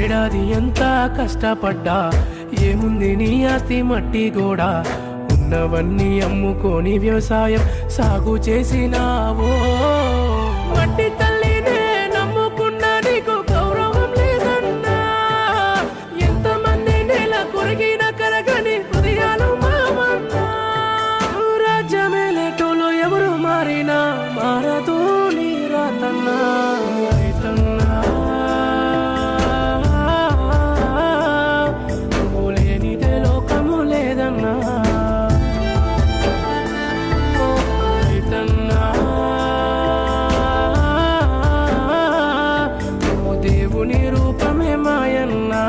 ఏడాది ఎంత కష్టపడ్డా ఏముంది నీ ఆస్తి మట్టి గోడా ఉన్నవన్నీ అమ్ముకొని వ్యవసాయం సాగు చేసినావో మట్టి తల్లినే నమ్ముకున్నా నీకు గౌరవం లేదన్నా ఎంతమంది నేల కొరిగిన కరగని హృదయాలు మావన్నా రాజ్యమేలేటోలో ఎవరు మారినా మారదు నీ రాతన్నా రైతన్నా నువ్వు లేనిదే లోకము లేదన్నా రైతన్నా నువ్వు దేవుని రూపమే మాయన్నా